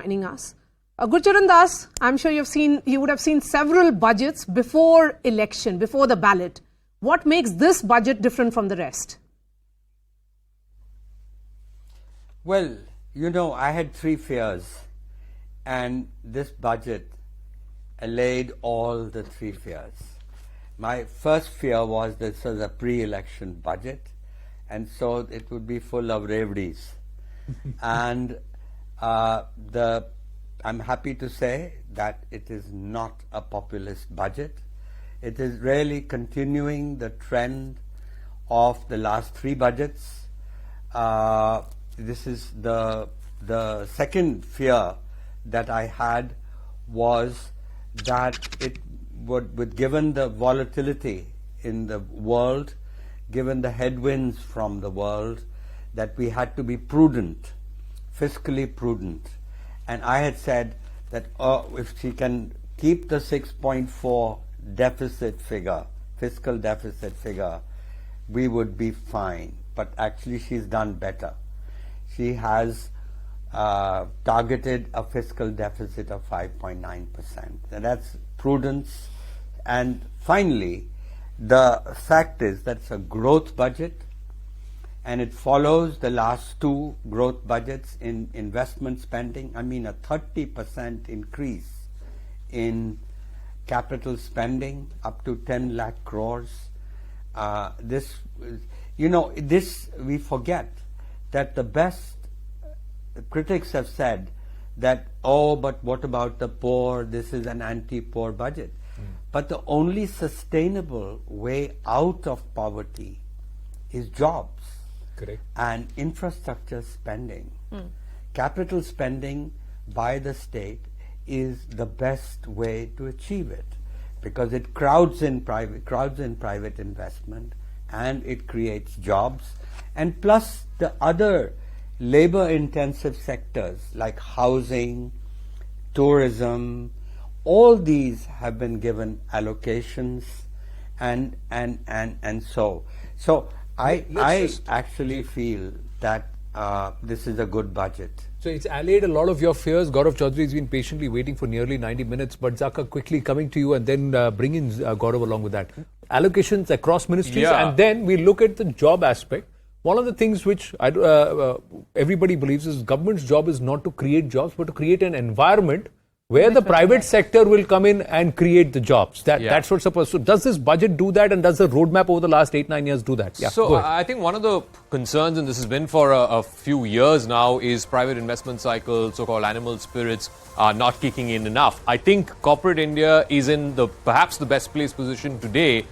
Joining us. Gurcharan Das, I'm sure you would have seen several budgets before election, before the ballot. What makes this budget different from the rest? Well, you know, I had three fears, and this budget allayed all the three fears. My first fear was this was a pre-election budget, and so it would be full of reveries. And I'm happy to say that it is not a populist budget. It is really continuing the trend of the last three budgets. This is the second fear that I had was that it would, given the volatility in the world, given the headwinds from the world, that we had to be prudent, fiscally prudent. And I had said that if she can keep the 6.4 deficit figure, fiscal deficit figure, we would be fine. But actually she's done better. She has targeted a fiscal deficit of 5.9%. And that's prudence. And finally, the fact is that it's a growth budget, and it follows the last two growth budgets in investment spending. I mean, a 30% increase in capital spending, up to 10 lakh crores. This, we forget that the best critics have said that, oh, but what about the poor? This is an anti-poor budget. But the only sustainable way out of poverty is jobs. Correct. And infrastructure spending. Capital spending by the state is the best way to achieve it, because it crowds in private investment, and it creates jobs. And plus the other labor-intensive sectors like housing, tourism, all these have been given allocations, and so I actually feel that this is a good budget. So it's allayed a lot of your fears. Gaurav Chaudhary has been patiently waiting for nearly 90 minutes. But Zaka, quickly coming to you, and then bring in Gaurav along with that. Allocations across ministries, and then we look at the job aspect. One of the things which everybody believes is government's job is not to create jobs, but to create an environment where the private sector will come in and create the jobs. That's what's supposed to. So does this budget do that, and does the roadmap over the last 8-9 years do that? Yeah, so I think one of the concerns, and this has been for a few years now, is private investment cycle, so-called animal spirits, are not kicking in enough. I think corporate India is in perhaps the best placed position today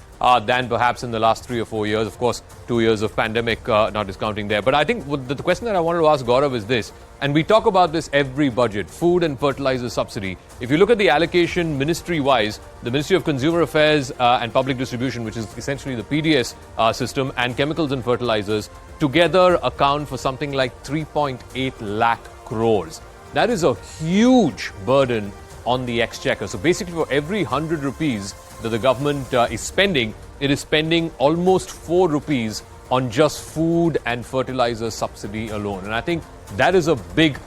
than perhaps in the last 3 or 4 years. Of course, 2 years of pandemic, not discounting there. But I think the question that I wanted to ask Gaurav is this, and we talk about this every budget, food and fertilizer subsidy. If you look at the allocation ministry-wise, the Ministry of Consumer Affairs and Public Distribution, which is essentially the PDS system, and chemicals and fertilizers, together account for something like 3.8 lakh crores. That is a huge burden on the exchequer. So basically, for every 100 rupees that the government is spending, it is spending almost 4 rupees on just food and fertilizer subsidy alone. And I think that is a big,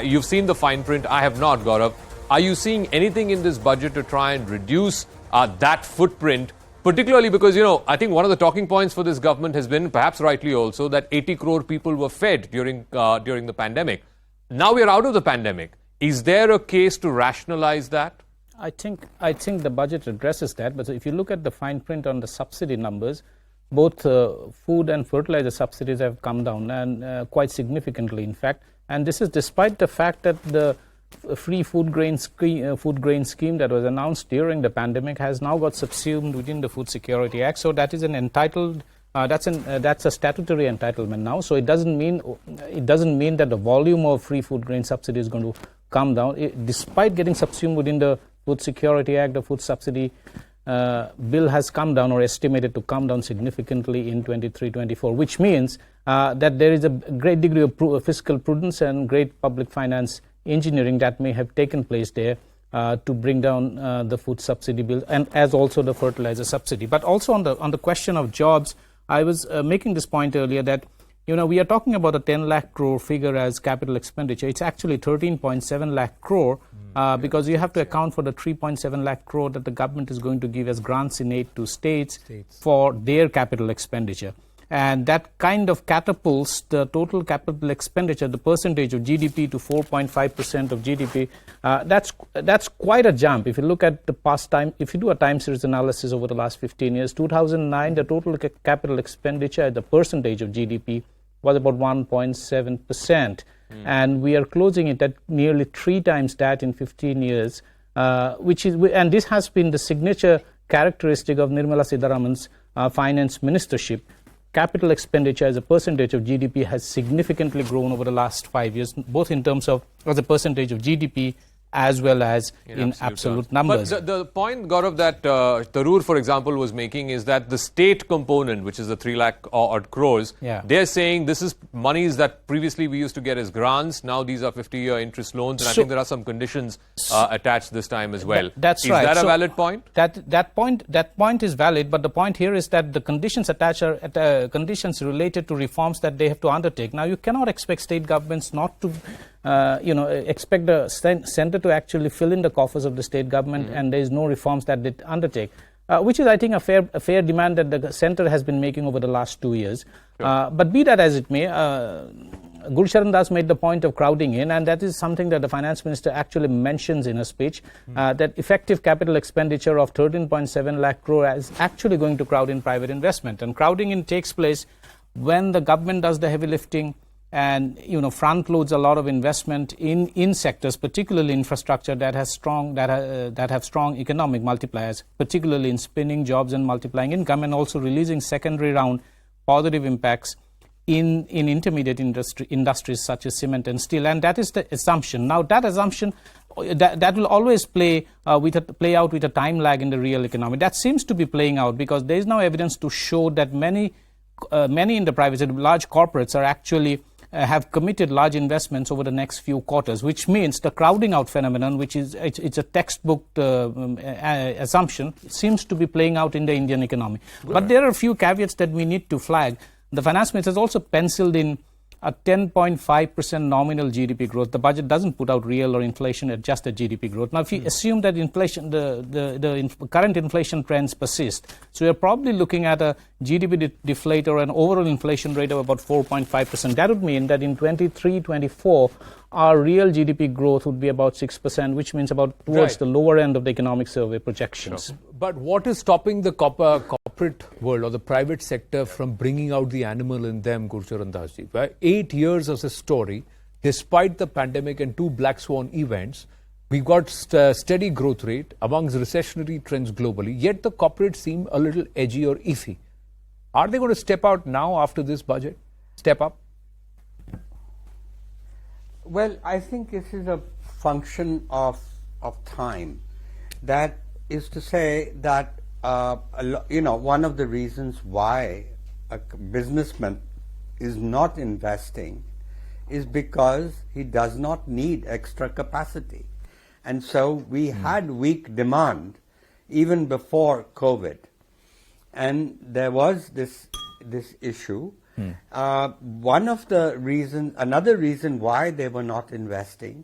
you've seen the fine print. I have not, Gaurav. Are you seeing anything in this budget to try and reduce that footprint? Particularly because, I think one of the talking points for this government has been, perhaps rightly also, that 80 crore people were fed during the pandemic. Now we are out of the pandemic. Is there a case to rationalize that? I think the budget addresses that, but if you look at the fine print on the subsidy numbers, both food and fertilizer subsidies have come down, and quite significantly, in fact. And this is despite the fact that the free food grain scheme that was announced during the pandemic has now got subsumed within the Food Security Act. So that is an entitled. That's a statutory entitlement now. So it doesn't mean that the volume of free food grain subsidy is going to come down. Despite getting subsumed within the Food Security Act, the food subsidy bill has come down, or estimated to come down significantly in 23-24, which means that there is a great degree of fiscal prudence and great public finance engineering that may have taken place there to bring down the food subsidy bill, and as also the fertilizer subsidy. But also on the question of jobs, I was making this point earlier that we are talking about a 10 lakh crore figure as capital expenditure. It's actually 13.7 lakh crore because you have to account for the 3.7 lakh crore that the government is going to give as grants in aid to states for their capital expenditure. And that kind of catapults the total capital expenditure, the percentage of GDP, to 4.5% of GDP. That's quite a jump. If you look at the past time, if you do a time series analysis over the last 15 years, 2009, the total capital expenditure, the percentage of GDP, was about 1.7%. And we are closing it at nearly 3 times that in 15 years, and this has been the signature characteristic of Nirmala Sitharaman's finance ministership. Capital expenditure as a percentage of GDP has significantly grown over the last 5 years, both in terms of as a percentage of GDP as well as in absolute numbers. But the point, Gaurav, that Tarur, for example, was making is that the state component, which is the 3 lakh odd crores, they're saying this is monies that previously we used to get as grants. Now these are 50-year interest loans, and I think there are some conditions attached this time as well. That's right. Is that a valid point? That point is valid, but the point here is that the conditions attached are conditions related to reforms that they have to undertake. Now, you cannot expect state governments not to expect the center to actually fill in the coffers of the state government, and there is no reforms that they undertake, which is, I think, a fair demand that the center has been making over the last 2 years. But be that as it may, Gurcharan Das made the point of crowding in, and that is something that the finance minister actually mentions in a speech, that effective capital expenditure of 13.7 lakh crore is actually going to crowd in private investment. And crowding in takes place when the government does the heavy lifting and front loads a lot of investment in sectors, particularly infrastructure that have strong economic multipliers, particularly in spinning jobs and multiplying income, and also releasing secondary round positive impacts in intermediate industries such as cement and steel. And that is the assumption. Now, that assumption that will always play out with a time lag in the real economy. That seems to be playing out because there is now evidence to show that many in the private sector, large corporates, are actually have committed large investments over the next few quarters, which means the crowding out phenomenon, which is it's a textbook assumption, seems to be playing out in the Indian economy. But there are a few caveats that we need to flag. The finance minister has also penciled in a 10.5% nominal GDP growth. The budget doesn't put out real or inflation-adjusted GDP growth. Now, if you assume that inflation, the current inflation trends persist, so you're probably looking at a GDP deflator or an overall inflation rate of about 4.5%. That would mean that in 23-24, our real GDP growth would be about 6%, which means about towards the lower end of the economic survey projections. Sure. But what is stopping the corporate world or the private sector from bringing out the animal in them, Gurcharan Dasji? 8 years of this story, despite the pandemic and 2 black swan events, we got steady growth rate amongst recessionary trends globally, yet the corporates seem a little edgy or iffy. Are they going to step out now after this budget? Step up? Well, I think this is a function of time. That is to say that, one of the reasons why a businessman is not investing is because he does not need extra capacity. And so we had weak demand even before COVID. And there was this issue. Another reason why they were not investing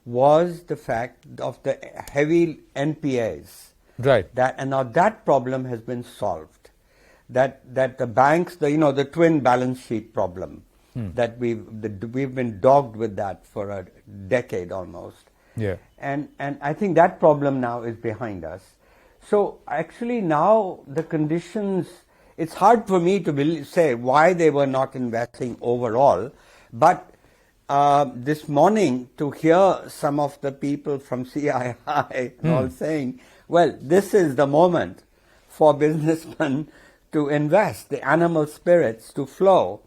was the fact of the heavy NPAs. Right. And now that problem has been solved. That the banks, the twin balance sheet problem, that we've been dogged with that for a decade almost. Yeah. And I think that problem now is behind us. So actually now the conditions, it's hard for me to say why they were not investing overall, but this morning to hear some of the people from CII all saying, well, this is the moment for businessmen to invest, the animal spirits to flow.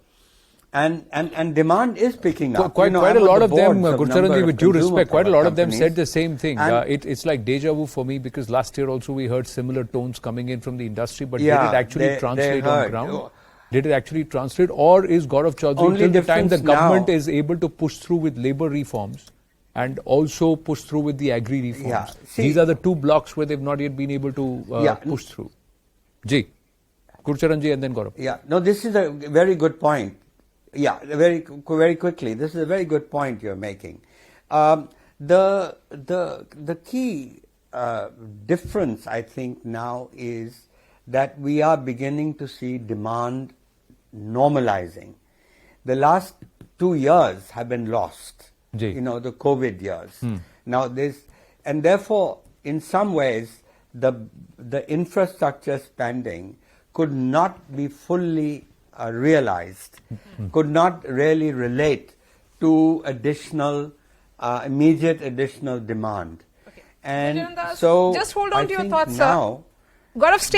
And demand is picking up. Quite a lot of them, Gurcharanji, with due respect, quite a lot of them said the same thing. It's like deja vu for me because last year also we heard similar tones coming in from the industry, but did it actually translate on ground? Did it actually translate, or is Gaurav Chaudhary till the time the government is able to push through with labour reforms and also push through with the agri reforms? These are the 2 blocks where they've not yet been able to push through. Gurcharanji and then Gaurav. Yeah, no, this is a very good point. Yeah, very quickly. This is a very good point you're making. The key difference, I think, now is that we are beginning to see demand normalizing. The last 2 years have been lost. Ji. You know, the COVID years. Now and therefore, in some ways, the infrastructure spending could not be fully realized, could not really relate to immediate additional demand. Okay. And Charandas, so just hold on I to your think thoughts, now, sir. Gaurav, stay